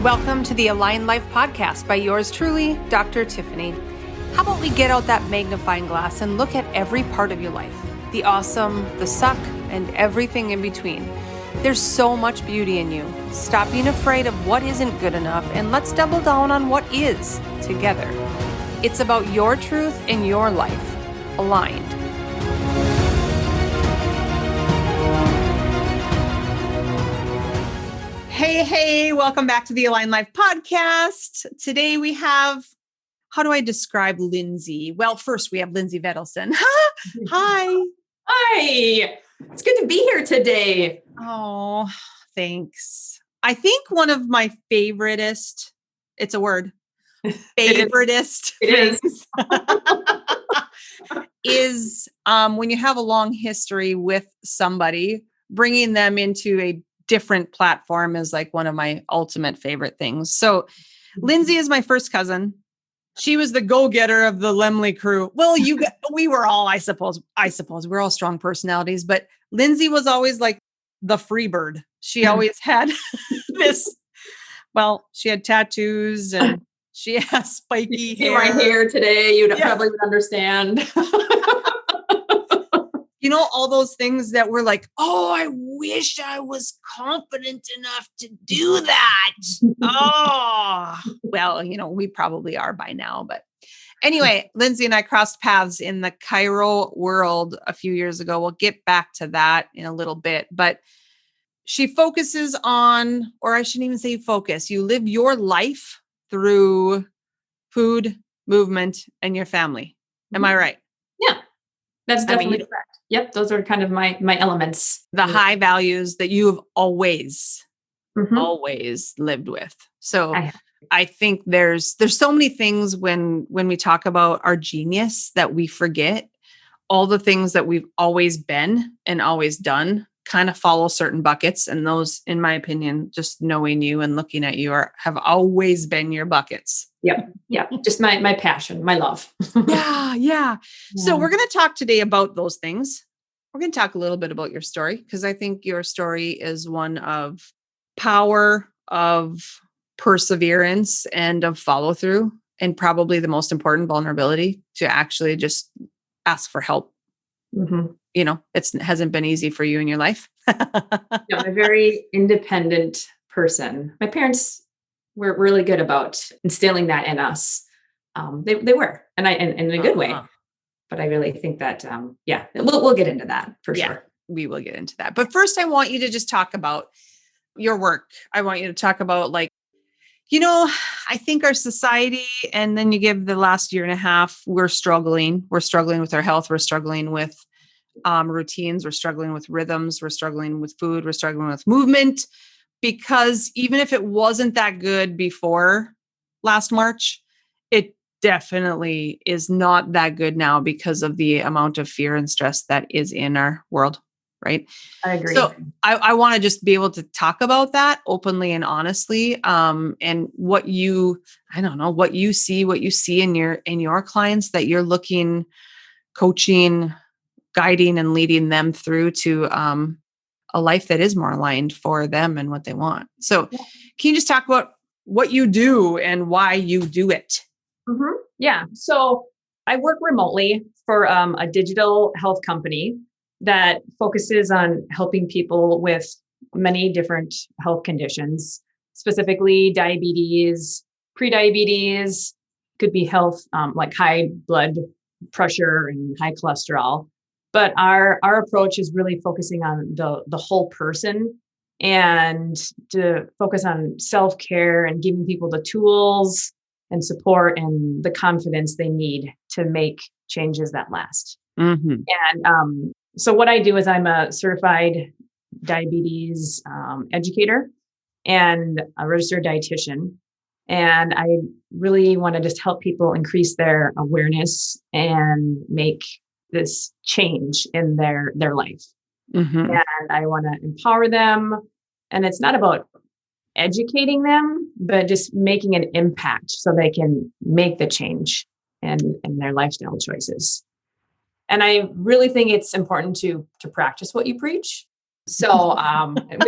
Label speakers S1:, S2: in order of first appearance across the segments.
S1: Welcome to the Aligned Life Podcast by yours truly, Dr. Tiffany. How about we get out that magnifying glass and look at every part of your life, the awesome, the suck, and everything in between. There's so much beauty in you. Stop being afraid of what isn't good enough and let's double down on what is together. It's about your truth and your life, aligned. Hey, welcome back to the Aligned Life Podcast. Today we have, how do I describe Lindsay? Well, first we have Lindsay Vettleson. Hi.
S2: Hi. It's good to be here today.
S1: Oh, thanks. I think one of my favoritist, it's a word, favoritist things is when you have a long history with somebody, bringing them into a different platform is like one of my ultimate favorite things. So Lindsay is my first cousin. She was the go-getter of the Lemley crew. Well, we were all, I suppose we're all strong personalities, but Lindsay was always like the free bird. She always had she had tattoos and she has spiky hair.
S2: My hair today, you'd probably would understand.
S1: You know, all those things that were like, oh, I wish I was confident enough to do that. Oh, well, we probably are by now. But anyway, Lindsay and I crossed paths in the chiro world a few years ago. We'll get back to that in a little bit. But she focuses on, or I shouldn't even say focus, you live your life through food, movement, and your family. Am I right?
S2: Yeah, that's definitely correct. Yep. Those are kind of my elements.
S1: The high values that you have always lived with. So I think there's so many things when we talk about our genius that we forget. All the things that we've always been and always done kind of follow certain buckets. And those, in my opinion, just knowing you and looking at you have always been your buckets.
S2: Yep. Yeah. Just my passion, my love.
S1: Yeah. So we're going to talk today about those things. We're going to talk a little bit about your story because I think your story is one of power, of perseverance, and of follow through, and probably the most important, vulnerability to actually just ask for help. Mm-hmm. It hasn't been easy for you in your life.
S2: I'm a very independent person. My parents were really good about instilling that in us. They were, and in a good way. But I really think that, we'll get into that for sure.
S1: We will get into that. But first, I want you to just talk about your work. I want you to talk about I think our society, and then you give the last year and a half, we're struggling. We're struggling with our health. We're struggling with routines. We're struggling with rhythms. We're struggling with food. We're struggling with movement, because even if it wasn't that good before last March, it definitely is not that good now because of the amount of fear and stress that is in our world. Right.
S2: I agree.
S1: So I want to just be able to talk about that openly and honestly. And what you see in your clients that you're looking, coaching, guiding, and leading them through to a life that is more aligned for them and what they want. So can you just talk about what you do and why you do it?
S2: Mm-hmm. Yeah. So I work remotely for a digital health company that focuses on helping people with many different health conditions, specifically diabetes, prediabetes, could be health like high blood pressure and high cholesterol. But our approach is really focusing on the whole person and to focus on self-care and giving people the tools and support and the confidence they need to make changes that last. Mm-hmm. And so what I do is I'm a certified diabetes educator and a registered dietitian. And I really want to just help people increase their awareness and make this change in their life. Mm-hmm. And I want to empower them. And it's not about educating them, but just making an impact so they can make the change in their lifestyle choices. And I really think it's important to practice what you preach. So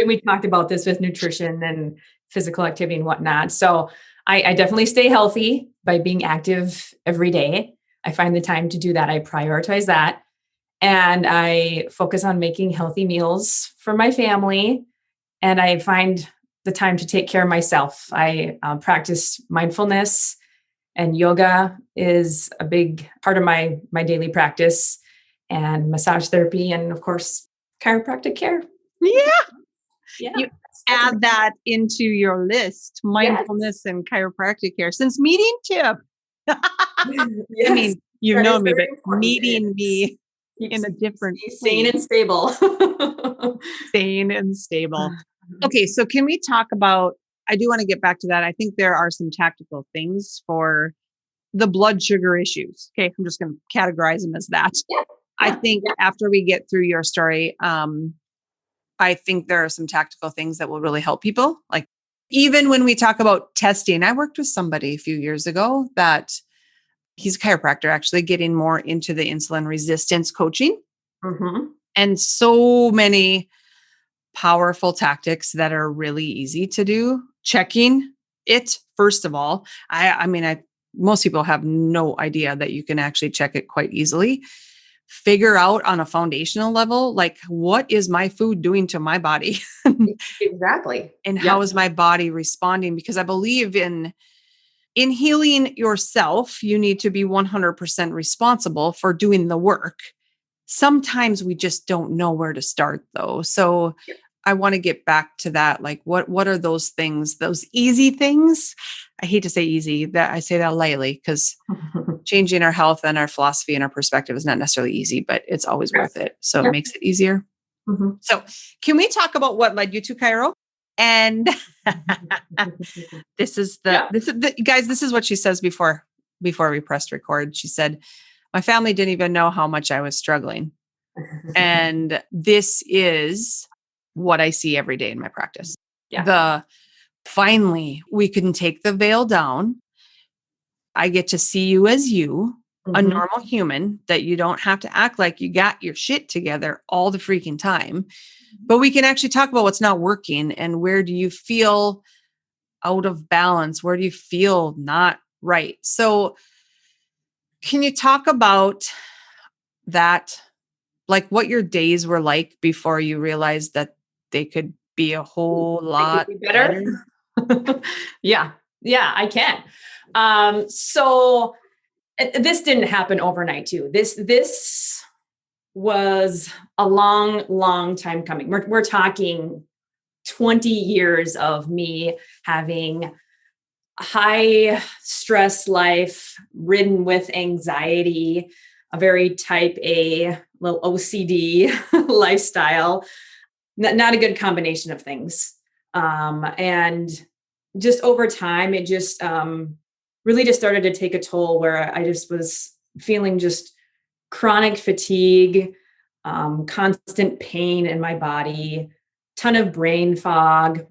S2: we talked about this with nutrition and physical activity and whatnot. So I definitely stay healthy by being active every day. I find the time to do that. I prioritize that. And I focus on making healthy meals for my family. And I find the time to take care of myself. I practice mindfulness, and yoga is a big part of my daily practice, and massage therapy, and of course, chiropractic care.
S1: Yeah.
S2: Yeah.
S1: You add that into your list, mindfulness and chiropractic care. Since meeting Tip, I
S2: Yes,
S1: mean, you
S2: that
S1: know
S2: is
S1: me,
S2: very
S1: but
S2: important.
S1: meeting me
S2: Keeps
S1: in a different
S2: me sane
S1: place,
S2: and stable.
S1: sane and stable. Okay, so can we talk about, I do want to get back to that. I think there are some tactical things for the blood sugar issues. Okay, I'm just going to categorize them as that.
S2: Yeah.
S1: I think after we get through your story, I think there are some tactical things that will really help people. Like even when we talk about testing, I worked with somebody a few years ago that he's a chiropractor, actually getting more into the insulin resistance coaching,
S2: Mm-hmm.
S1: and so many powerful tactics that are really easy to do. Checking it, first of all. I mean, most people have no idea that you can actually check it quite easily. Figure out on a foundational level, like, what is my food doing to my body?
S2: Exactly.
S1: And how is my body responding? Because I believe in healing yourself, you need to be 100% responsible for doing the work. Sometimes we just don't know where to start though. So I want to get back to that. Like what are those things, those easy things? I hate to say easy, that I say that lightly, because changing our health and our philosophy and our perspective is not necessarily easy, but it's always worth it. So it makes it easier.
S2: Mm-hmm.
S1: So can we talk about what led you to Chiro? And this is the guys, this is what she says before we pressed record. She said, my family didn't even know how much I was struggling. And this is what I see every day in my practice.
S2: Yeah.
S1: Finally, we can take the veil down. I get to see you as you, a
S2: Mm-hmm.
S1: normal human, that you don't have to act like you got your shit together all the freaking time. But we can actually talk about what's not working and where do you feel out of balance? Where do you feel not right? So can you talk about that? Like what your days were like before you realized that they could be a whole lot better?
S2: Yeah, I can. So this didn't happen overnight too. This was a long time coming. We're talking 20 years of me having a high stress life, ridden with anxiety, a very type A, little OCD lifestyle. Not a good combination of things. And just over time, it just really just started to take a toll where I just was feeling just chronic fatigue, constant pain in my body, ton of brain fog.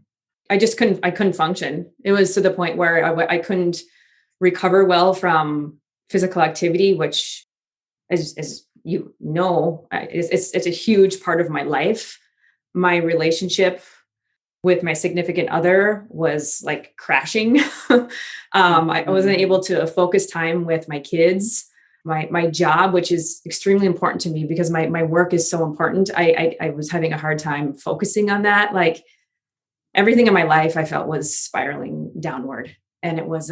S2: I couldn't function. It was to the point where I couldn't recover well from physical activity, which, as you know, it's a huge part of my life. My relationship with my significant other was like crashing. I wasn't able to focus time with my kids, my job, which is extremely important to me because my work is so important. I was having a hard time focusing on that. Like everything in my life I felt was spiraling downward, and it was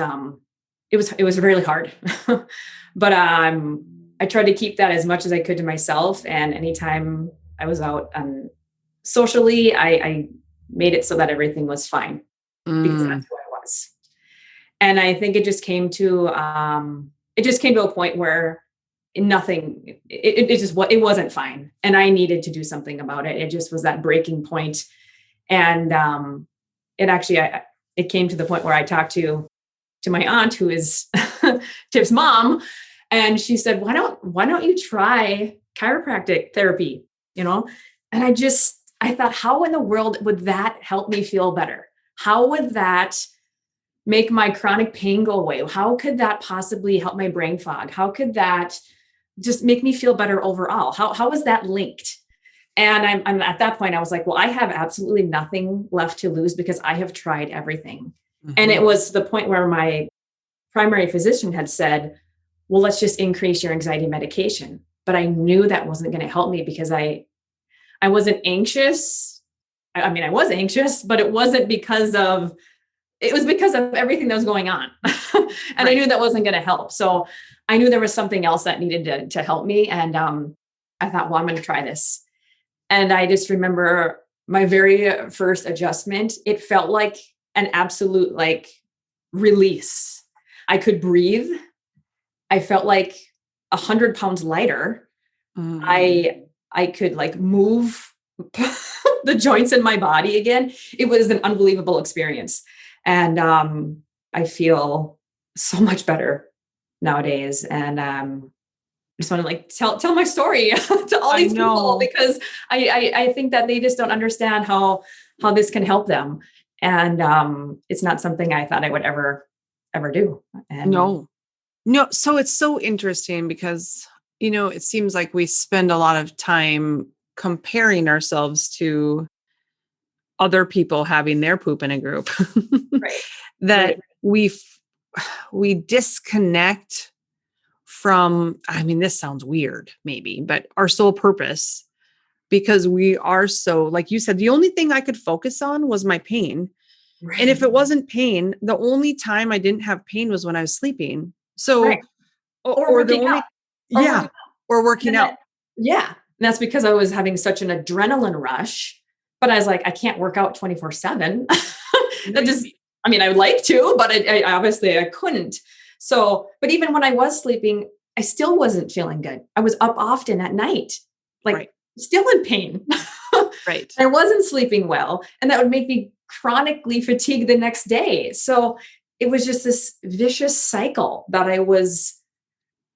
S2: really hard. But I tried to keep that as much as I could to myself. And anytime I was out socially, I made it so that everything was fine because that's who I was. And I think it just came to a point where it wasn't fine, and I needed to do something about it. It just was that breaking point. And it came to the point where I talked to my aunt, who is Tip's mom, and she said, why don't you try chiropractic therapy? And I thought, how in the world would that help me feel better? How would that make my chronic pain go away? How could that possibly help my brain fog? How could that just make me feel better overall? How is that linked? And I'm at that point, I was like, well, I have absolutely nothing left to lose because I have tried everything. And it was the point where my primary physician had said, well, let's just increase your anxiety medication. But I knew that wasn't going to help me because I wasn't anxious. I mean, I was anxious, but it was because of everything that was going on. And right. I knew that wasn't going to help. So I knew there was something else that needed to help me. And I thought, well, I'm going to try this. And I just remember my very first adjustment, it felt like an absolute like release. I could breathe. I felt like 100 pounds lighter. I could like move the joints in my body again. It was an unbelievable experience. And I feel so much better nowadays. And I just want to like tell my story to all these people, because I think that they just don't understand how this can help them. And it's not something I thought I would ever do. And
S1: no. So it's so interesting because, it seems like we spend a lot of time comparing ourselves to other people having their poop in a group.
S2: Right.
S1: That we disconnect from, I mean, this sounds weird maybe, but our sole purpose, because we are so, like you said, the only thing I could focus on was my pain. Right. And if it wasn't pain, the only time I didn't have pain was when I was sleeping. So,
S2: right. or working out.
S1: Or working out.
S2: Yeah. And that's because I was having such an adrenaline rush, but I was like, I can't work out 24/7. That just, I mean, I would like to, but I obviously I couldn't. So, but even when I was sleeping, I still wasn't feeling good. I was up often at night, like still in pain.
S1: Right.
S2: I wasn't sleeping well, and that would make me chronically fatigued the next day. So it was just this vicious cycle that it was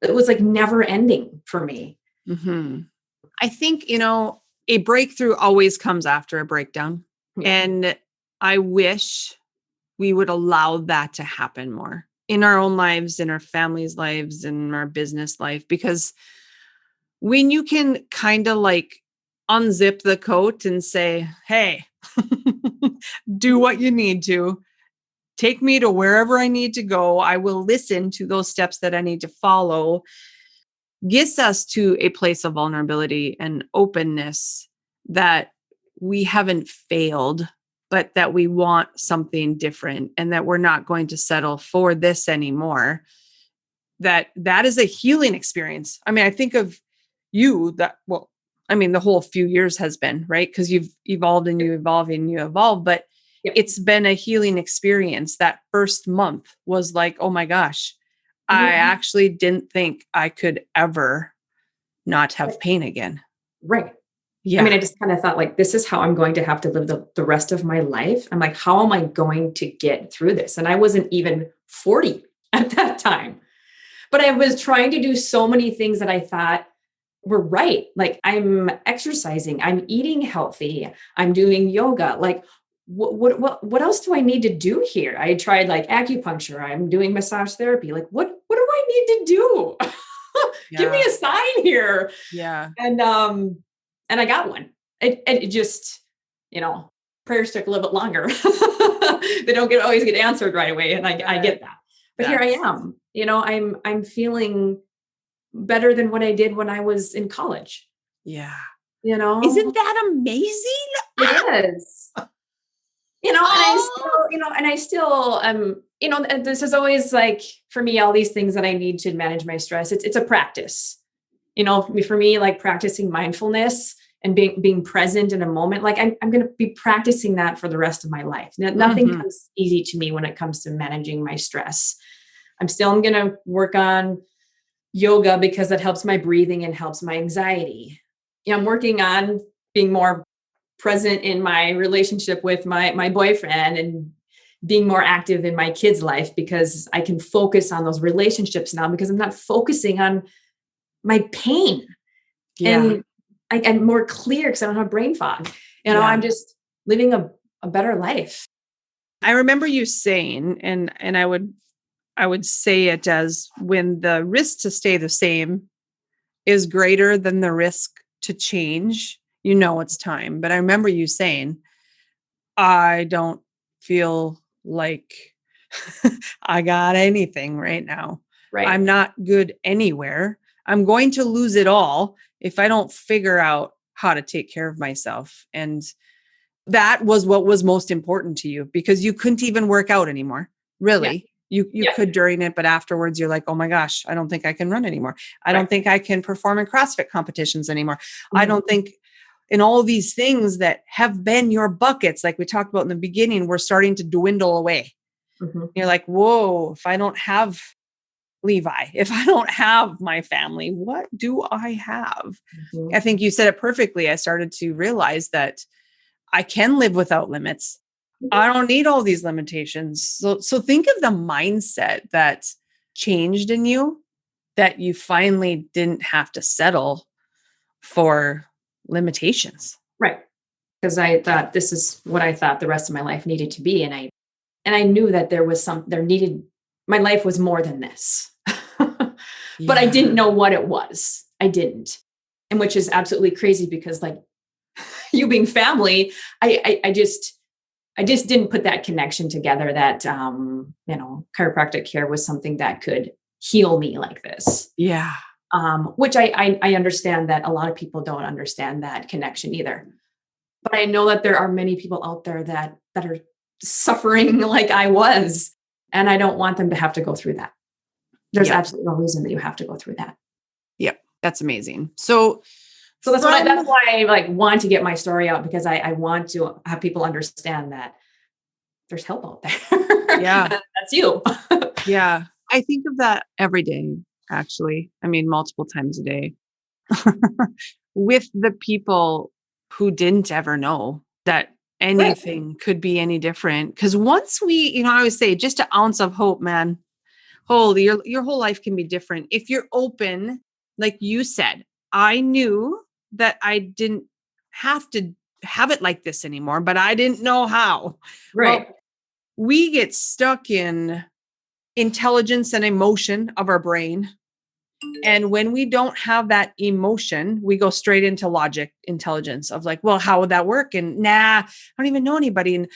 S2: like never ending for me.
S1: Mm-hmm. I think, a breakthrough always comes after a breakdown. Yeah. And I wish we would allow that to happen more in our own lives, in our families' lives, in our business life, because when you can kind of like unzip the coat and say, hey, do what you need to, take me to wherever I need to go. I will listen to those steps that I need to follow. Gets us to a place of vulnerability and openness that we haven't failed, but that we want something different and that we're not going to settle for this anymore. That is a healing experience. I mean, I think of you the whole few years has been, right? Because you've evolved and you evolve and you evolve, but it's been a healing experience. That first month was like, oh my gosh, I actually didn't think I could ever not have pain again.
S2: Right. Yeah. I mean, I just kind of thought like, this is how I'm going to have to live the rest of my life. I'm like, how am I going to get through this? And I wasn't even 40 at that time, but I was trying to do so many things that I thought were right. Like I'm exercising, I'm eating healthy, I'm doing yoga. Like what else do I need to do here? I tried like acupuncture, I'm doing massage therapy. Like what do I need to do? Give me a sign here.
S1: Yeah.
S2: And I got one. It just, prayers took a little bit longer. They don't always get answered right away. And I get that. But here I am, I'm feeling better than what I did when I was in college.
S1: Yeah.
S2: Isn't
S1: that amazing?
S2: It is. And I still, and this is always like, for me, all these things that I need to manage my stress, it's a practice, for me, like practicing mindfulness and being present in a moment. Like I'm going to be practicing that for the rest of my life. Nothing comes easy to me when it comes to managing my stress. I'm going to work on yoga because that helps my breathing and helps my anxiety. I'm working on being more present in my relationship with my boyfriend and being more active in my kids' life because I can focus on those relationships now because I'm not focusing on my pain. Yeah. And I'm more clear because I don't have brain fog. I'm just living a better life.
S1: I remember you saying, and I would say it as when the risk to stay the same is greater than the risk to change, you know it's time. But I remember you saying, I don't feel like I got anything right now.
S2: Right.
S1: I'm not good anywhere. I'm going to lose it all if I don't figure out how to take care of myself. And that was what was most important to you because you couldn't even work out anymore.
S2: Yeah.
S1: Really. You
S2: Yeah.
S1: could during it, but afterwards you're like, oh my gosh, I don't think I can run anymore. I
S2: Right.
S1: don't think I can perform in CrossFit competitions anymore. I
S2: Mhm.
S1: don't think in all these things that have been your buckets, like we talked about in the beginning, we're starting to dwindle away.
S2: Mhm.
S1: You're like, whoa, if I don't have Levi, if I don't have my family, what do I have? I
S2: Mhm.
S1: think you said it perfectly. I started to realize that I can live without limits. I don't need all these limitations. So think of the mindset that changed in you that you finally didn't have to settle for limitations.
S2: Right. Because I thought this is what I thought the rest of my life needed to be. And I knew that there needed, my life was more than this. But I
S1: Yeah.
S2: didn't know what it was. I didn't. And which is absolutely crazy because like you being family, I just didn't put that connection together that chiropractic care was something that could heal me like this.
S1: Yeah.
S2: Which I understand that a lot of people don't understand that connection either. But I know that there are many people out there that are suffering like I was, and I don't want them to have to go through that. There's
S1: Yep.
S2: absolutely no reason that you have to go through that.
S1: Yep. That's amazing. So
S2: So that's
S1: from
S2: why I like want to get my story out because I want to have people understand that there's help out there.
S1: yeah.
S2: That's you.
S1: Yeah. I think of that every day, actually. I mean, multiple times a day with the people who didn't ever know that
S2: Right.
S1: anything could be any different. Because once I always say just an ounce of hope, man, holy, your whole life can be different. If you're open, like you said, I knew that I didn't have to have it like this anymore, but I didn't know how.
S2: Right.
S1: Well, we get stuck in intelligence and emotion of our brain. And when we don't have that emotion, we go straight into logic intelligence of like, well, how would that work? And nah, I don't even know anybody. And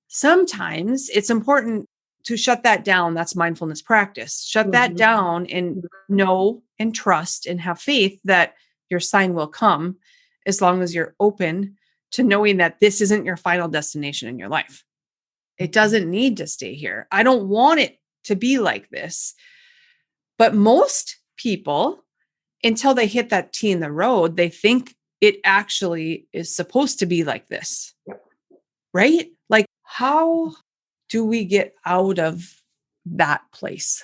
S1: sometimes it's important to shut that down. That's mindfulness practice. Shut that
S2: Mhm.
S1: down and know and trust and have faith that your sign will come as long as you're open to knowing that this isn't your final destination in your life. It doesn't need to stay here. I don't want it to be like this. But most people, until they hit that T in the road, they think it actually is supposed to be like this,
S2: Yep.
S1: right? Like, how do we get out of that place?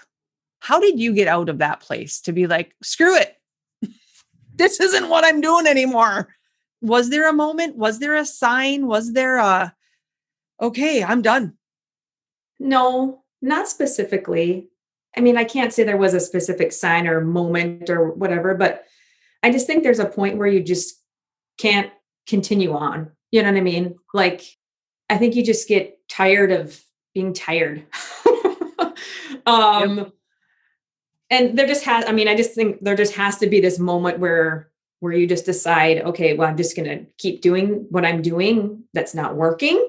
S1: How did you get out of that place to be like, screw it? This isn't what I'm doing anymore. Was there a moment? Was there a sign? Was there okay, I'm done?
S2: No, not specifically. I mean, I can't say there was a specific sign or moment or whatever, but I just think there's a point where you just can't continue on. You know what I mean? Like, I think you just get tired of being tired.
S1: Yep.
S2: um, and there just has, I mean, I just think there just has to be this moment where you just decide, okay, well, I'm just going to keep doing what I'm doing that's not working,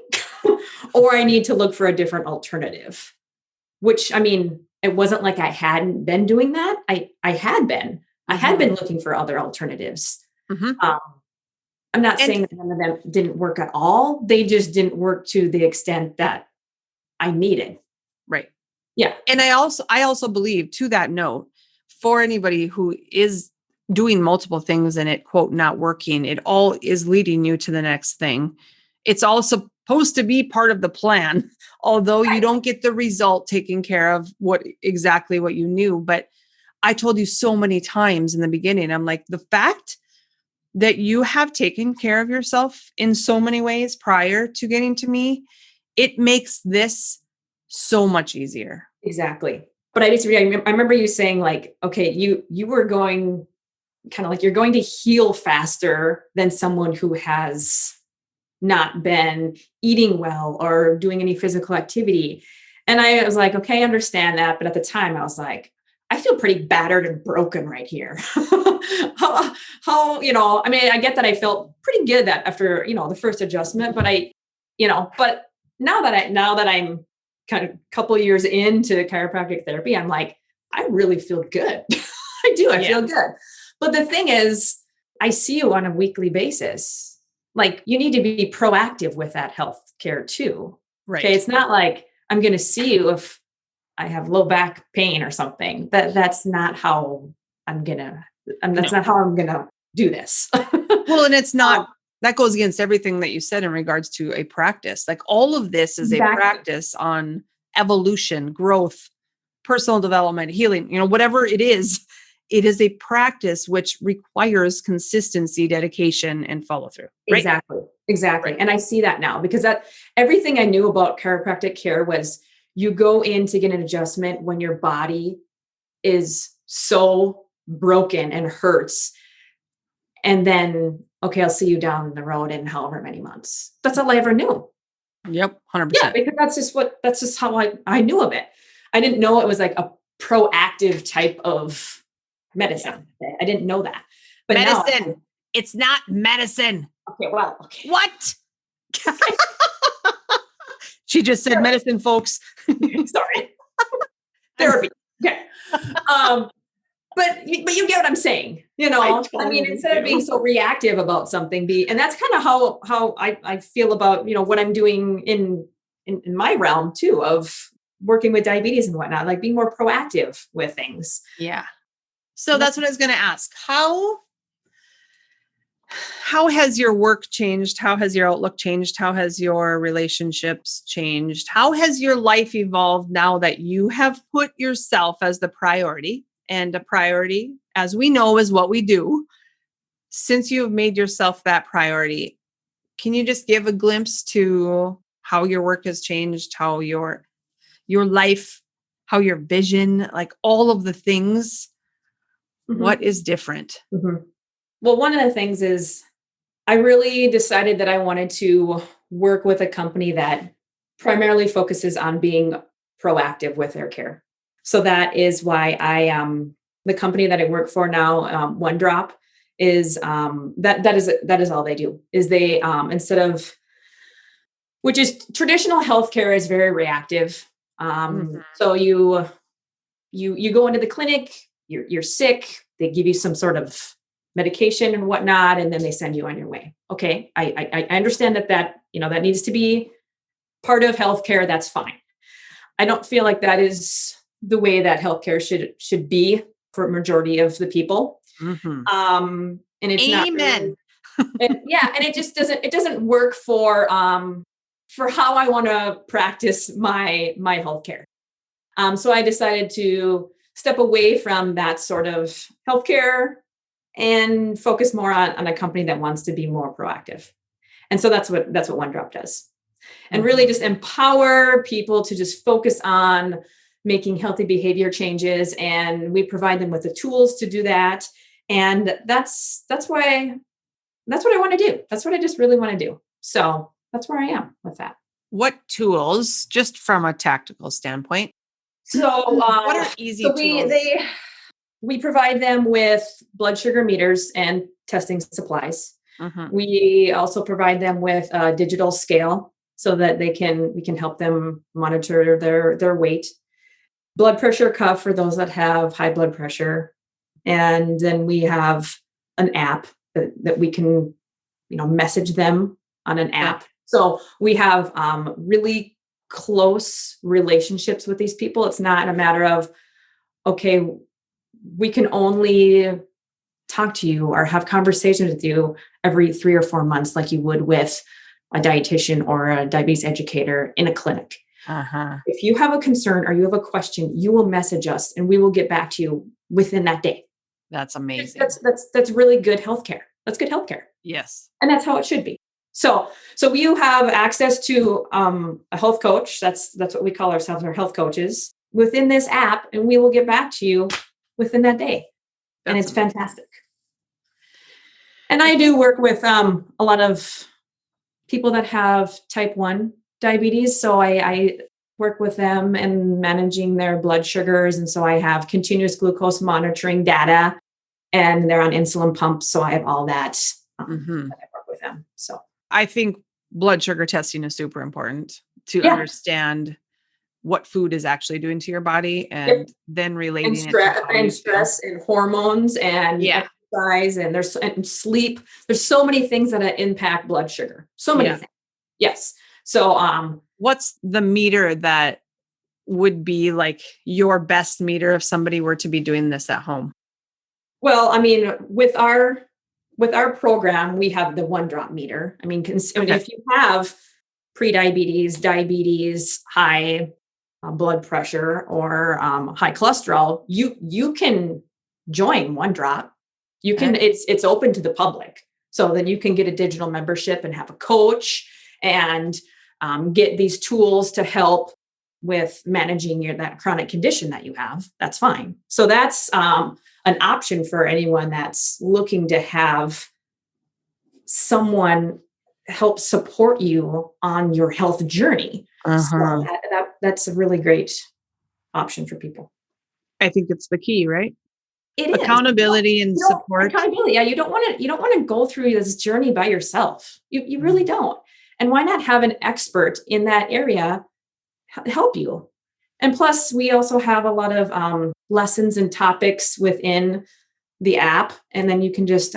S2: or I need to look for a different alternative. Which I mean, it wasn't like I hadn't been doing that. I had been. I had
S1: Mhm.
S2: been looking for other alternatives.
S1: Mhm.
S2: Um, I'm not
S1: And
S2: saying that none of them didn't work at all. They just didn't work to the extent that I needed.
S1: right.
S2: Yeah.
S1: And I also believe to that note, for anybody who is doing multiple things and it quote not working, it all is leading you to the next thing. It's all supposed to be part of the plan, although you
S2: Right.
S1: don't get the result taking care of exactly what you knew. But I told you so many times in the beginning, I'm like, the fact that you have taken care of yourself in so many ways prior to getting to me, it makes this so much easier.
S2: Exactly. But I remember you saying like, okay, you were going kind of like you're going to heal faster than someone who has not been eating well or doing any physical activity. And I was like, okay, I understand that. But at the time, I was like, I feel pretty battered and broken right here. I mean, I get that I felt pretty good that after, the first adjustment, but but now that I'm kind of a couple of years into chiropractic therapy, I'm like, I really feel good. I do. I feel good. But the thing is, I see you on a weekly basis. Like, you need to be proactive with that health care too.
S1: Right.
S2: Okay. It's not like I'm going to see you if I have low back pain or something. That's not how that's not how I'm going to do this.
S1: Well, and it's not, that goes against everything that you said in regards to a practice. Like, all of this is a practice on evolution, growth, personal development, healing, whatever it is a practice which requires consistency, dedication, and follow through. Right?
S2: Exactly. Right. And I see that now, because that everything I knew about chiropractic care was you go in to get an adjustment when your body is so broken and hurts. And then, okay, I'll see you down the road in however many months. That's all I ever knew.
S1: Yep. 100%.
S2: Yeah, because that's just how I knew of it. I didn't know it was like a proactive type of medicine. Yeah. I didn't know that. But
S1: medicine.
S2: Now,
S1: it's not medicine.
S2: Okay. Well, okay.
S1: What? She just said medicine, folks.
S2: Sorry. Therapy. Okay. But you get what I'm saying, I mean, instead of being so reactive about something, and that's kind of how I feel about, what I'm doing in my realm too, of working with diabetes and whatnot, like being more proactive with things.
S1: Yeah. So that's what I was going to ask. How has your work changed? How has your outlook changed? How has your relationships changed? How has your life evolved now that you have put yourself as the priority? And a priority, as we know, is what we do. Since you have made yourself that priority, can you just give a glimpse to how your work has changed, how your life, how your vision, like all of the things, what is different?
S2: Mm-hmm. Well, one of the things is I really decided that I wanted to work with a company that primarily focuses on being proactive with their care. So that is why the company that I work for now, One Drop, is that is all they do. Is they instead of, which is traditional healthcare is very reactive. So you go into the clinic, you're sick, they give you some sort of medication and whatnot, and then they send you on your way. Okay, I understand that needs to be part of healthcare. That's fine. I don't feel like that is the way that healthcare should be for a majority of the people.
S1: Mm-hmm.
S2: And it's
S1: Amen.
S2: not really, and it doesn't work for how I want to practice my healthcare. So I decided to step away from that sort of healthcare and focus more on a company that wants to be more proactive. And so that's what One Drop does. And really just empower people to just focus on making healthy behavior changes. And we provide them with the tools to do that. And that's what I want to do. That's what I just really want to do. So that's where I am with that.
S1: What tools, just from a tactical standpoint?
S2: So
S1: what are easy tools?
S2: We provide them with blood sugar meters and testing supplies.
S1: Mm-hmm.
S2: We also provide them with a digital scale so that we can help them monitor their weight. Blood pressure cuff for those that have high blood pressure. And then we have an app that we can, message them on an app. So we have really close relationships with these people. It's not a matter of, okay, we can only talk to you or have conversations with you every 3 or 4 months, like you would with a dietitian or a diabetes educator in a clinic.
S1: Uh-huh.
S2: If you have a concern or you have a question, you will message us and we will get back to you within that day.
S1: That's amazing.
S2: That's really good healthcare. That's good healthcare.
S1: Yes.
S2: And that's how it should be. So you have access to a health coach. That's what we call ourselves, our health coaches, within this app, and we will get back to you within that day. And it's fantastic. And I do work with a lot of people that have type 1 diabetes. So I work with them and managing their blood sugars. And so I have continuous glucose monitoring data and they're on insulin pumps. So I have all that.
S1: Mhm.
S2: I work with them. So
S1: I think blood sugar testing is super important to
S2: yeah.
S1: understand what food is actually doing to your body
S2: Yep.
S1: and then
S2: And
S1: relating it to
S2: stress
S1: how you feel.
S2: and hormones and
S1: Yeah.
S2: exercise and sleep. There's so many things that impact blood sugar. So many
S1: Yeah.
S2: things. Yes. So
S1: What's the meter that would be like your best meter if somebody were to be doing this at home?
S2: well, I mean, with our program, we have the 1 drop meter. I mean,
S1: Okay.
S2: if you have prediabetes, diabetes, high blood pressure, or high cholesterol, you can join 1 drop. You
S1: Okay.
S2: can. It's open to the public, so then you can get a digital membership and have a coach and get these tools to help with managing that chronic condition that you have. That's fine. So that's an option for anyone that's looking to have someone help support you on your health journey. So
S1: Uh-huh.
S2: that's a really great option for people.
S1: I think it's the key, right?
S2: It is.
S1: Accountability and support.
S2: Accountability. Yeah, you don't want to go through this journey by yourself. You really don't. And why not have an expert in that area help you? And plus, we also have a lot of lessons and topics within the app, and then you can just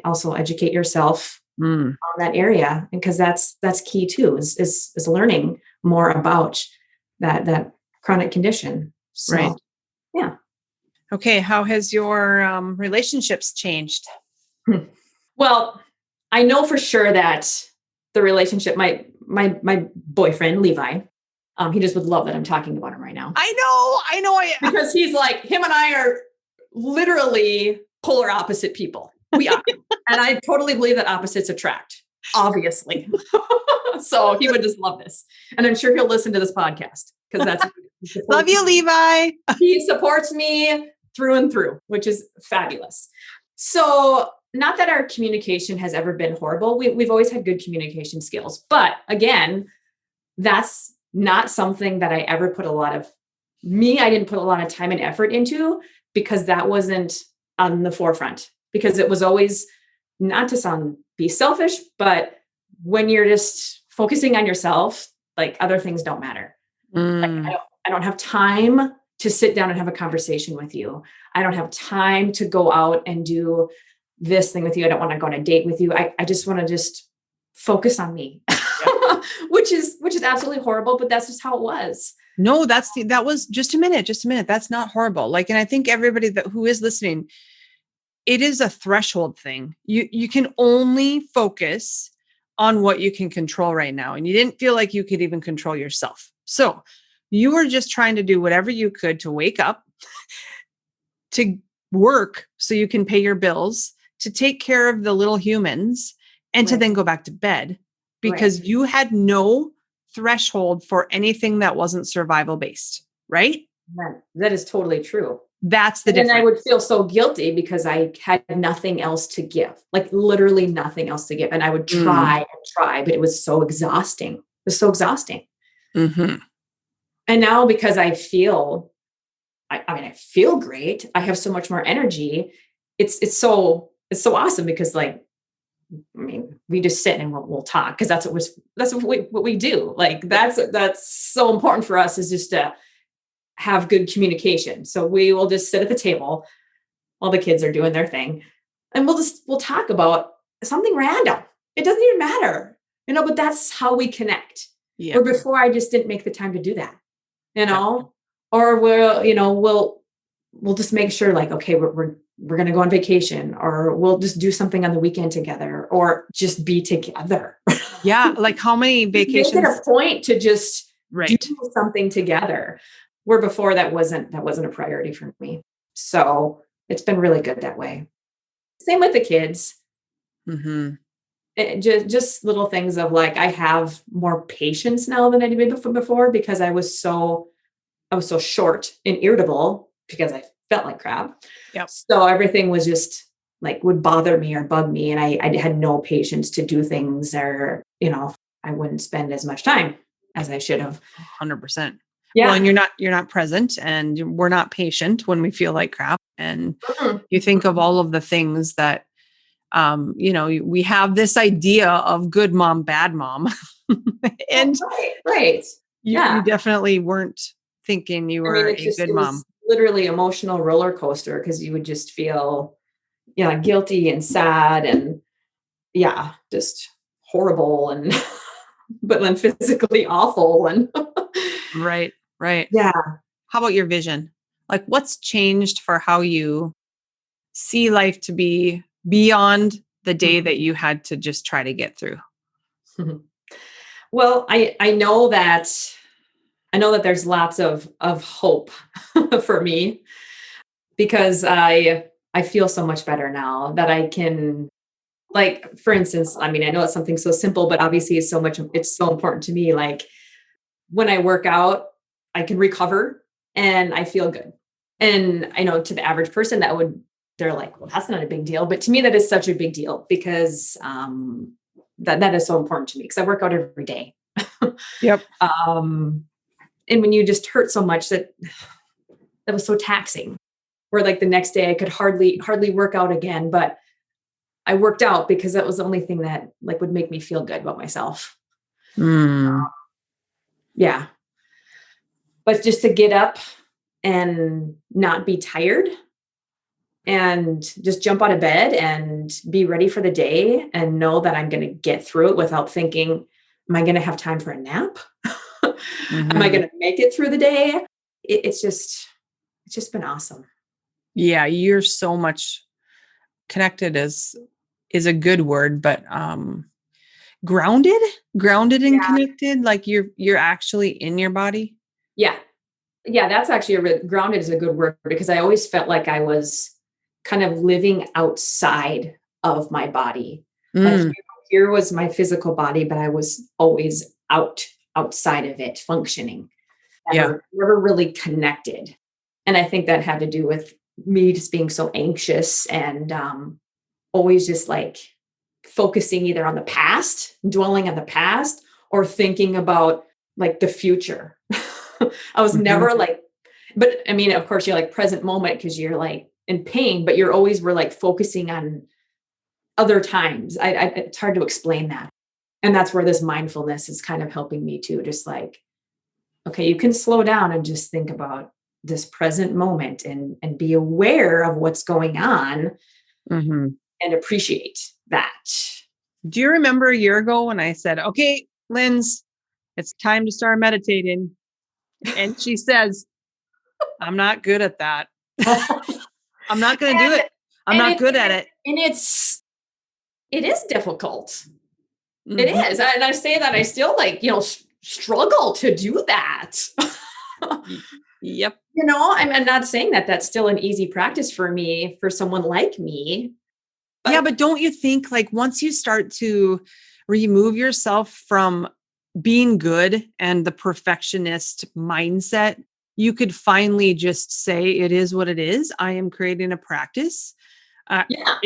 S2: also educate yourself
S1: Mm,
S2: on that area, because that's key too. Is learning more about that chronic condition.
S1: right.
S2: So yeah.
S1: Okay. How has your relationships changed?
S2: Hmm. Well, I know for sure that the relationship, my boyfriend Levi, he just would love that I'm talking about him right now,
S1: I know.
S2: because he's like, him and I are literally polar opposite people. We are. And I totally believe that opposites attract, obviously. So he would just love this. And I'm sure he'll listen to this podcast, because
S1: Love you, Levi.
S2: he supports me through and through, which is fabulous. So, not that our communication has ever been horrible. We've always had good communication skills. But again, that's not something that I ever put I didn't put a lot of time and effort into, because that wasn't on the forefront. Because it was always, not to be selfish, but when you're just focusing on yourself, like, other things don't matter. Like,
S1: Mm,
S2: I don't have time to sit down and have a conversation with you. I don't have time to go out and do this thing with you. I don't want to go on a date with you. I just want to just focus on me,
S1: yeah.
S2: which is absolutely horrible, but that's just how it was.
S1: No, that was just a minute. Just a minute. That's not horrible. Like, and I think everybody who is listening, it is a threshold thing. You can only focus on what you can control right now. And you didn't feel like you could even control yourself. So you were just trying to do whatever you could to wake up, to work so you can pay your bills, to take care of the little humans, and to
S2: Right.
S1: then go back to bed, because you had no threshold for anything that wasn't survival based, right?
S2: That is totally true.
S1: That's the
S2: And then
S1: difference.
S2: I would feel so guilty because I had nothing else to give, like literally nothing else to give. And I would try and try, but it was so exhausting. It was so exhausting.
S1: Mm-hmm.
S2: And now, because I feel, I feel great. I have so much more energy. It's so awesome, because, like, I mean, we just sit and we'll talk, because that's what we do. Like, that's so important for us, is just to have good communication. So we will just sit at the table while the kids are doing their thing, and we'll talk about something random. It doesn't even matter, but that's how we connect.
S1: Yeah.
S2: Where before, I just didn't make the time to do that, or we'll just make sure, like, okay, we're going to go on vacation, or we'll just do something on the weekend together, or just be together.
S1: Yeah. Like, how many vacations?
S2: Make it a point to just
S1: Right.
S2: do something together, where before that wasn't a priority for me. So it's been really good that way. Same with the kids.
S1: Mm-hmm.
S2: Just little things of, like, I have more patience now than I did before, because I was so short and irritable, because I felt like crap.
S1: Yep.
S2: So everything was just, like, would bother me or bug me. And I had no patience to do things, or, I wouldn't spend as much time as I should have.
S1: 100%. Well,
S2: Yeah.
S1: and you're not present, and we're not patient when we feel like crap. And
S2: Mhm.
S1: you think of all of the things that, we have this idea of good mom, bad mom.
S2: Oh,
S1: And
S2: right. Right.
S1: you
S2: Yeah.
S1: definitely weren't thinking you
S2: I mean,
S1: were a good
S2: it
S1: mom.
S2: was literally emotional roller coaster because you would just feel, yeah, guilty and sad and yeah, just horrible and but then physically awful and
S1: Right. Right.
S2: yeah.
S1: How about your vision? Like, what's changed for how you see life to be beyond the day that you had to just try to get through?
S2: Well, I know that there's lots of hope for me because I feel so much better now that I can, like, for instance, I mean, I know it's something so simple, but obviously it's so important to me. Like when I work out, I can recover and I feel good. And I know to the average person they're like, well, that's not a big deal. But to me, that is such a big deal because that is so important to me because I work out every day.
S1: Yep.
S2: um, and when you just hurt so much that was so taxing, where like the next day I could hardly work out again, but I worked out because that was the only thing that like would make me feel good about myself.
S1: Mm.
S2: Yeah. But just to get up and not be tired and just jump out of bed and be ready for the day and know that I'm going to get through it without thinking, am I going to have time for a nap? Am I
S1: Hmm.
S2: going to make it through the day? It's just been awesome.
S1: Yeah, you're so much connected is a good word, but grounded, grounded and
S2: Yeah.
S1: connected, like you're actually in your body.
S2: Yeah. Yeah. That's actually grounded is a good word because I always felt like I was kind of living outside of my body. Like
S1: Mm,
S2: here was my physical body, but I was always outside of it functioning,
S1: yeah.
S2: never really connected. And I think that had to do with me just being so anxious and always just like focusing either on the past, dwelling on the past, or thinking about like the future. I was
S1: Mhm.
S2: never like, but I mean, of course, you're like present moment because you're like in pain, but you're always were like focusing on other times. It's hard to explain that. And that's where this mindfulness is kind of helping me too. Just like, okay, you can slow down and just think about this present moment and be aware of what's going on
S1: Mhm.
S2: and appreciate that.
S1: Do you remember a year ago when I said, "Okay, Linz, it's time to start meditating," and she says, "I'm not good at that. I'm not going to do
S2: and
S1: it. I'm
S2: and
S1: not
S2: it
S1: good at it."
S2: and it is difficult. It
S1: Mhm.
S2: is. And I say that I still like, struggle to do that.
S1: Y- Yep.
S2: I'm not saying that that's still an easy practice for me, for someone like me,
S1: Yeah,
S2: but
S1: but don't you think like once you start to remove yourself from being good and the perfectionist mindset, you could finally just say it is what it is. I am creating a practice. Uh,
S2: yeah.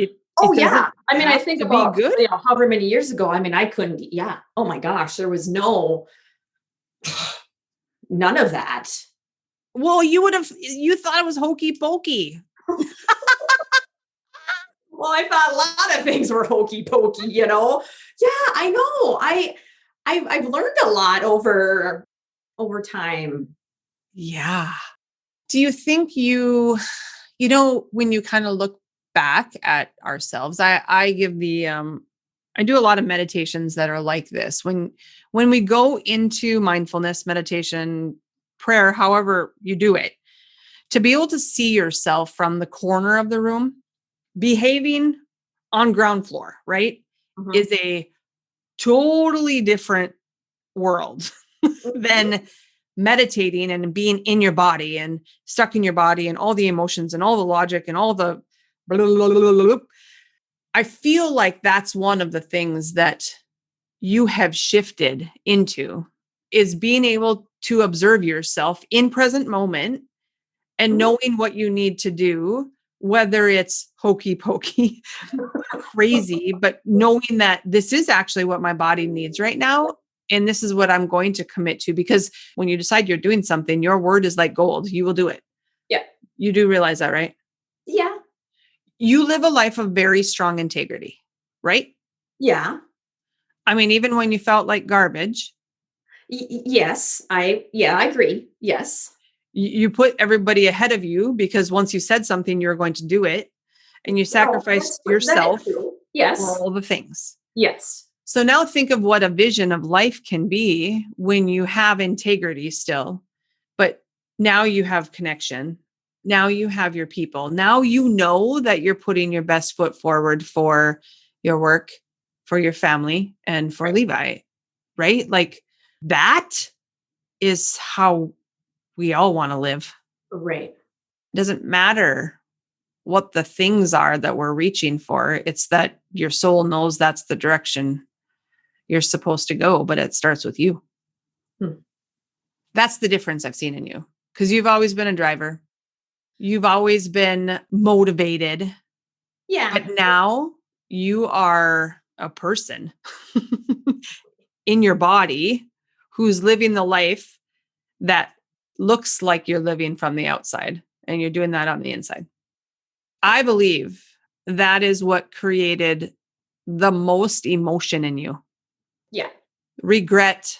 S2: Oh
S1: it doesn't
S2: yeah. I mean, I
S1: have
S2: think
S1: to be
S2: about,
S1: good.
S2: however many years ago, I mean, I couldn't, yeah. Oh my gosh, there was none of that.
S1: Well, you thought it was hokey pokey.
S2: Well, I thought a lot of things were hokey pokey. Yeah, I know. I've learned a lot over time.
S1: Yeah. Do you think when you kind of look back at ourselves, I give I do a lot of meditations that are like this. When we go into mindfulness meditation, prayer, however you do it, to be able to see yourself from the corner of the room behaving on ground floor, right?
S2: Mhm.
S1: Is a totally different world
S2: Mhm.
S1: than meditating and being in your body and stuck in your body and all the emotions and all the logic and all the blah, blah, blah, blah, blah. I feel like that's one of the things that you have shifted into is being able to observe yourself in present moment and
S2: Mhm.
S1: knowing what you need to do, whether it's hokey pokey, crazy, but knowing that this is actually what my body needs right now And this is what I'm going to commit to, because when you decide you're doing something, your word is like gold. You will do it.
S2: Yeah.
S1: You do realize that, right?
S2: Yeah.
S1: You live a life of very strong integrity, right?
S2: Yeah.
S1: I mean, even when you felt like garbage,
S2: Yes. I agree. Yes.
S1: you put everybody ahead of you because once you said something, you're going to do it. And you
S2: No,
S1: sacrificed
S2: that
S1: yourself
S2: is true.
S1: for
S2: Yes.
S1: all the things.
S2: Yes.
S1: So now think of what a vision of life can be when you have integrity still, but now you have connection. Now you have your people. Now you know that you're putting your best foot forward for your work, for your family, and for Levi, right? Like that is how we all want to live.
S2: Right.
S1: It doesn't matter what the things are that we're reaching for. It's that your soul knows that's the direction you're supposed to go, but it starts with you. That's the difference I've seen in you, because you've always been a driver. You've always been motivated.
S2: Yeah.
S1: But now you are a person in your body who's living the life that looks like you're living from the outside, and you're doing that on the inside. I believe that is what created the most emotion in you.
S2: Yeah.
S1: Regret,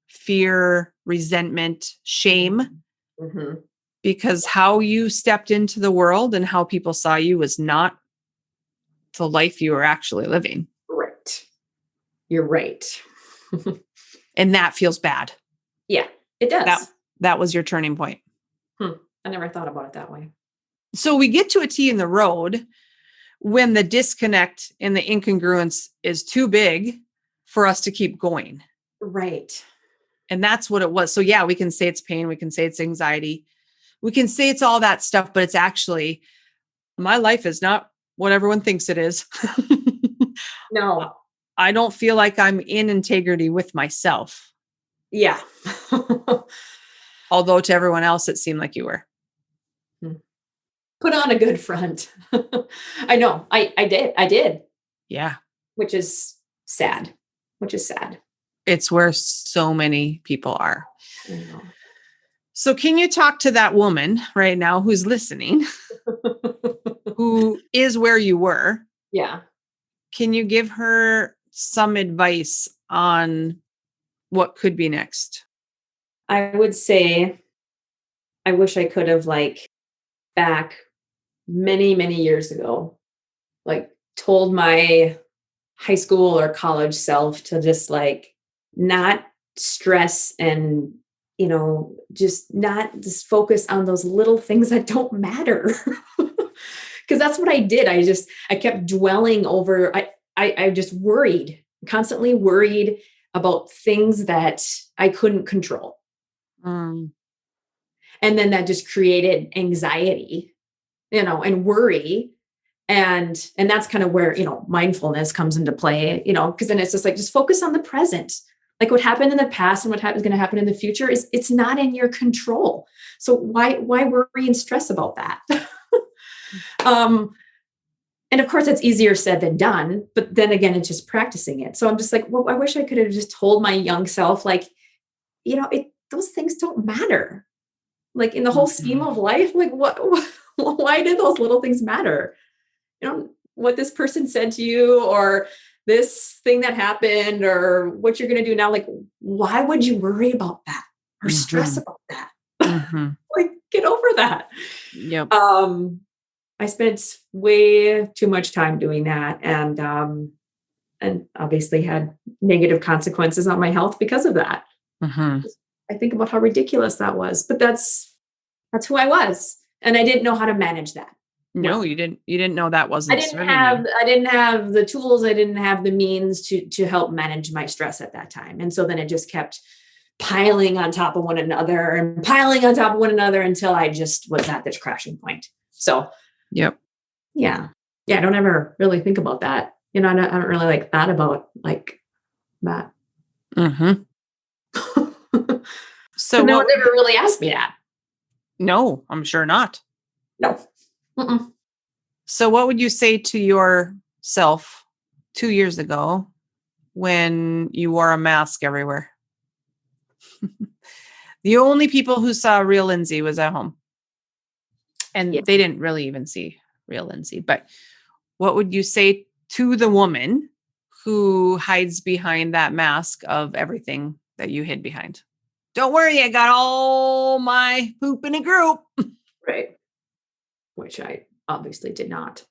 S1: fear, resentment, shame,
S2: Mm-hmm.
S1: because how you stepped into the world and how people saw you was not the life you were actually living.
S2: Right. You're right.
S1: And that feels bad.
S2: Yeah, it does.
S1: That was your turning point.
S2: I never thought about it that way.
S1: So we get to a T in the road when the disconnect and the incongruence is too big for us to keep going.
S2: Right.
S1: And that's what it was. So yeah, we can say it's pain. We can say it's anxiety. We can say it's all that stuff, but it's actually, my life is not what everyone thinks it is.
S2: No.
S1: I don't feel like I'm in integrity with myself.
S2: Yeah.
S1: Although to everyone else, it seemed like you were.
S2: Put on a good front. I know. I did.
S1: Yeah.
S2: Which is sad.
S1: It's where so many people are.
S2: I know.
S1: So can you talk to that woman right now who's listening, who is where you were?
S2: Yeah.
S1: Can you give her some advice on what could be next?
S2: I would say I wish I could have back many, many years ago, told my high school or college self to just not stress and, just focus on those little things that don't matter. Because that's what I did. I kept dwelling over, I just constantly worried about things that I couldn't control. And then that just created anxiety, and worry. And that's kind of where, mindfulness comes into play, because then it's just focus on the present. Like what happened in the past and what is going to happen in the future it's not in your control. So why worry and stress about that? And of course, it's easier said than done. But then again, it's just practicing it. So I'm just well, I wish I could have just told my young self, those things don't matter. In the whole scheme of life, why did those little things matter? What this person said to you, or this thing that happened, or what you're going to do now. Why would you worry about that or stress about that? Get over that.
S1: Yep.
S2: I spent way too much time doing that, and obviously had negative consequences on my health because of that. I think about how ridiculous that was, but that's who I was, and I didn't know how to manage that.
S1: No, you didn't know that wasn't serving you.
S2: I didn't have the tools. I didn't have the means to help manage my stress at that time. And so then it just kept piling on top of one another until I just was at this crashing point. So,
S1: yep.
S2: Yeah. I don't ever really think about that. I don't really thought about that. So no one ever really asked me that.
S1: No, I'm sure not.
S2: No. Mm-mm.
S1: So what would you say to yourself 2 years ago when you wore a mask everywhere? The only people who saw real Lindsay was at home. And
S2: Yeah.
S1: they didn't really even see real Lindsay. But what would you say to the woman who hides behind that mask of everything that you hid behind? Don't worry, I got all my poop in a group.
S2: Right. Which I obviously did not.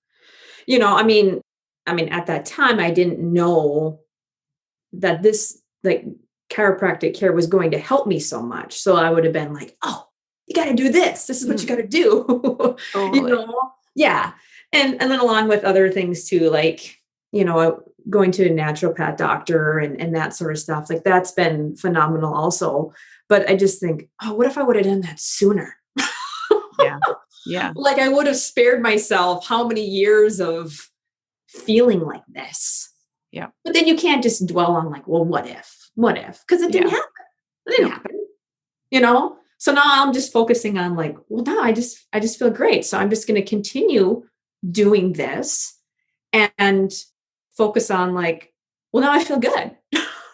S2: I mean, at that time, I didn't know that this like chiropractic care was going to help me so much. So I would have been like, oh, you got to do this. This is what you got to do.
S1: Totally.
S2: Yeah. And then along with other things too, like, going to a naturopath doctor and that sort of stuff, like that's been phenomenal also. But I just think, oh, what if I would have done that sooner?
S1: Yeah. Yeah.
S2: Like I would have spared myself how many years of feeling like this.
S1: Yeah.
S2: But then you can't just dwell on like, well, what if? Because it didn't happen. It didn't happen. So now I'm just focusing on like, well, no, I just feel great. So I'm just going to continue doing this and focus on like, well, now I feel good.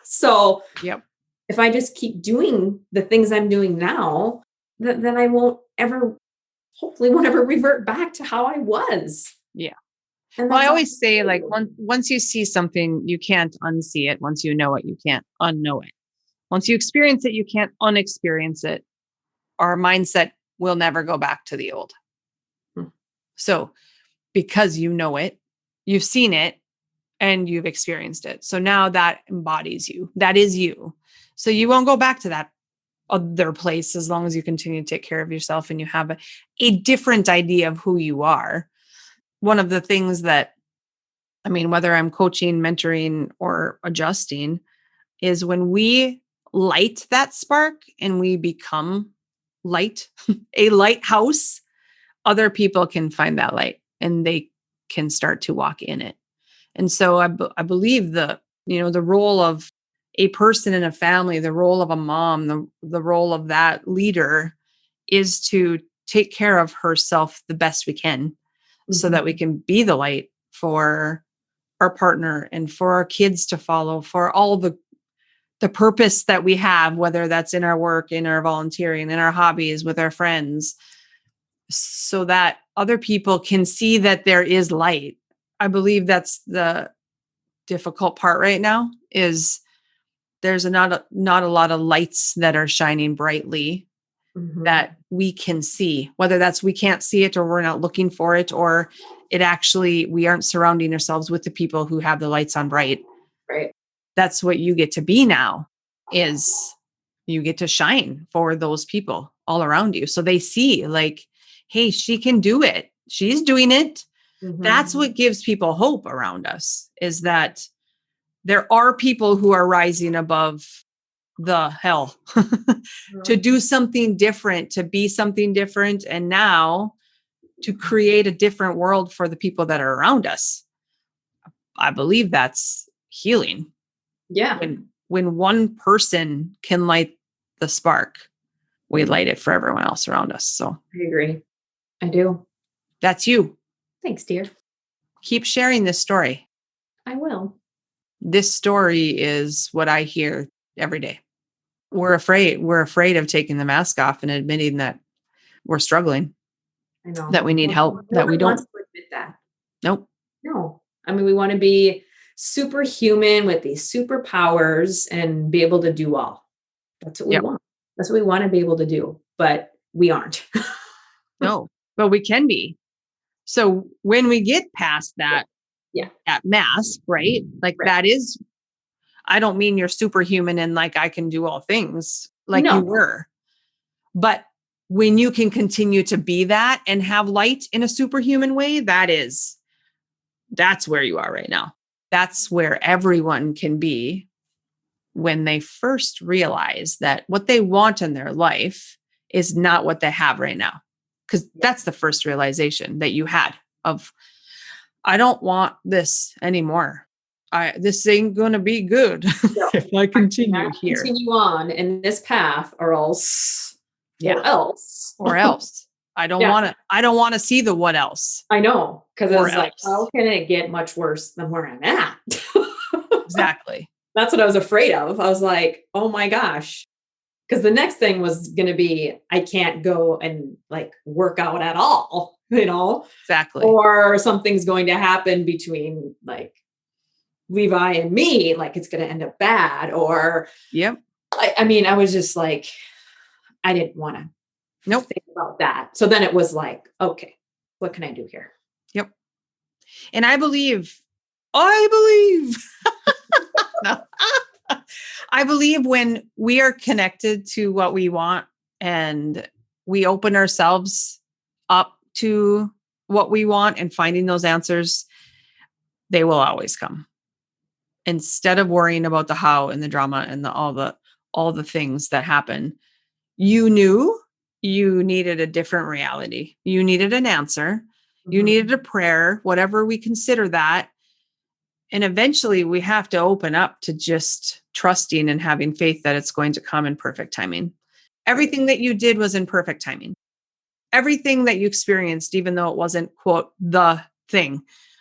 S2: So
S1: Yep.
S2: if I just keep doing the things I'm doing now, then I hopefully won't ever revert back to how I was.
S1: Yeah.
S2: And
S1: Well, I
S2: that's
S1: always say like once you see something, you can't unsee it. Once you know it, you can't unknow it. Once you experience it, you can't unexperience it. Our mindset will never go back to the old. So because you know it, you've seen it, and you've experienced it. So now that embodies you. That is you. So you won't go back to that other place as long as you continue to take care of yourself and you have a different idea of who you are. One of the things that, I mean, whether I'm coaching, mentoring, or adjusting, is when we light that spark and we become light, a lighthouse, other people can find that light and they can start to walk in it. And so I believe the role of a person in a family, the role of a mom, the role of that leader is to take care of herself the best we can so that we can be the light for our partner and for our kids to follow, for all the purpose that we have, whether that's in our work, in our volunteering, in our hobbies, with our friends, so that other people can see that there is light. I believe that's the difficult part right now is there's not a lot of lights that are shining brightly that we can see, whether that's we can't see it or we're not looking for it, or it actually, we aren't surrounding ourselves with the people who have the lights on bright.
S2: Right.
S1: That's what you get to be now, is you get to shine for those people all around you. So they see like, hey, she can do it. She's doing it. That's what gives people hope around us, is that there are people who are rising above the hell to do something different, to be something different, and now to create a different world for the people that are around us. I believe that's healing.
S2: Yeah.
S1: When one person can light the spark, we light it for everyone else around us. So
S2: I agree. I do.
S1: that's you.
S2: Thanks, dear.
S1: Keep sharing this story.
S2: I will.
S1: This story is what I hear every day. We're afraid. We're afraid of taking the mask off and admitting that we're struggling,
S2: I know.
S1: that we need help, that we don't.
S2: Wants to admit that.
S1: Nope.
S2: No. I mean, we want to be superhuman with these superpowers and be able to do all. That's what we want. That's what we want to be able to do, but we aren't.
S1: No, but we can be. So when we get past that, that mask, right? Like that is, I don't mean you're superhuman and like I can do all things like you were. But when you can continue to be that and have light in a superhuman way, that's where you are right now. That's where everyone can be when they first realize that what they want in their life is not what they have right now. Because that's the first realization that you had of, I don't want this anymore. This ain't going to be good if I continue here.
S2: Continue on in this path or else.
S1: Or else. I don't want to see the what else.
S2: I know. Because I was like, how can it get much worse than where I'm at?
S1: Exactly.
S2: That's what I was afraid of. I was like, oh my gosh, Because the next thing was going to be, I can't go and like work out at all,
S1: Exactly.
S2: or something's going to happen between like Levi and me, like it's going to end up bad. Or,
S1: Yep.
S2: I mean, I was just like, I didn't want to think about that. So then it was like, okay, what can I do here?
S1: Yep. And I believe no. I believe when we are connected to what we want and we open ourselves up to what we want and finding those answers, they will always come. Instead of worrying about the how and the drama and all the things that happen, you knew you needed a different reality. You needed an answer. You needed a prayer, whatever we consider that. And eventually we have to open up to just trusting and having faith that it's going to come in perfect timing. Everything that you did was in perfect timing. Everything that you experienced, even though it wasn't, quote, the thing,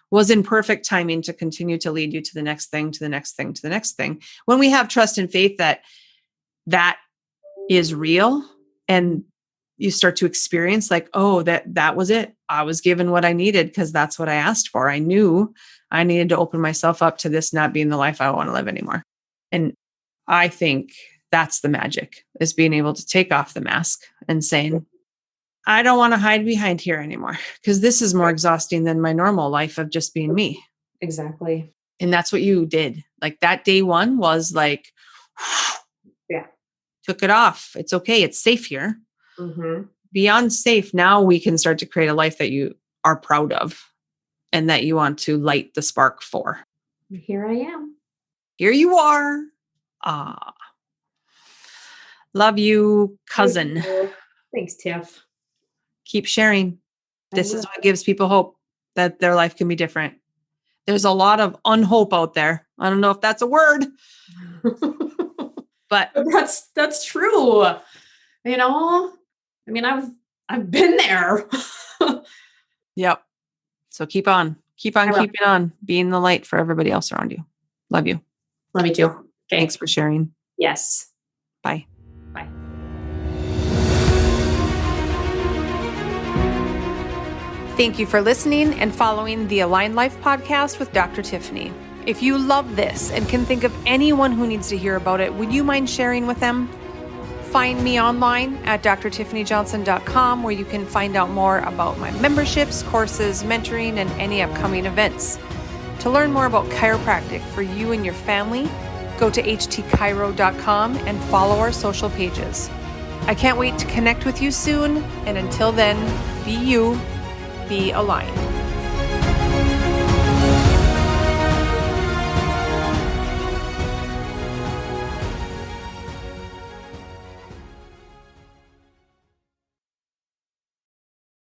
S1: was in perfect timing to continue to lead you to the next thing, to the next thing, to the next thing. When we have trust and faith that that is real, and you start to experience like, oh, that was it. I was given what I needed because that's what I asked for. I knew I needed to open myself up to this not being the life I want to live anymore. And I think that's the magic, is being able to take off the mask and saying, I don't want to hide behind here anymore, because this is more exhausting than my normal life of just being me.
S2: Exactly.
S1: And that's what you did. Like that day one was like, took it off. It's okay. It's safe here. Beyond safe, now we can start to create a life that you are proud of and that you want to light the spark for.
S2: Here I am.
S1: Here you are. Love you, cousin.
S2: Thanks, Tiff.
S1: Keep sharing. This is what gives people hope that their life can be different. There's a lot of unhope out there. I don't know if that's a word, but
S2: that's true. I mean, I've been there.
S1: Yep. So keep on keeping on, being the light for everybody else around you. Love you.
S2: Love you too. Okay.
S1: Thanks for sharing.
S2: Yes.
S1: Bye.
S2: Bye.
S1: Thank you for listening and following the Align Life podcast with Dr. Tiffany. If you love this and can think of anyone who needs to hear about it, would you mind sharing with them? Find me online at drtiffanyjohnson.com, where you can find out more about my memberships, courses, mentoring, and any upcoming events. To learn more about chiropractic for you and your family, go to htchiro.com and follow our social pages. I can't wait to connect with you soon, and until then, be you, be aligned.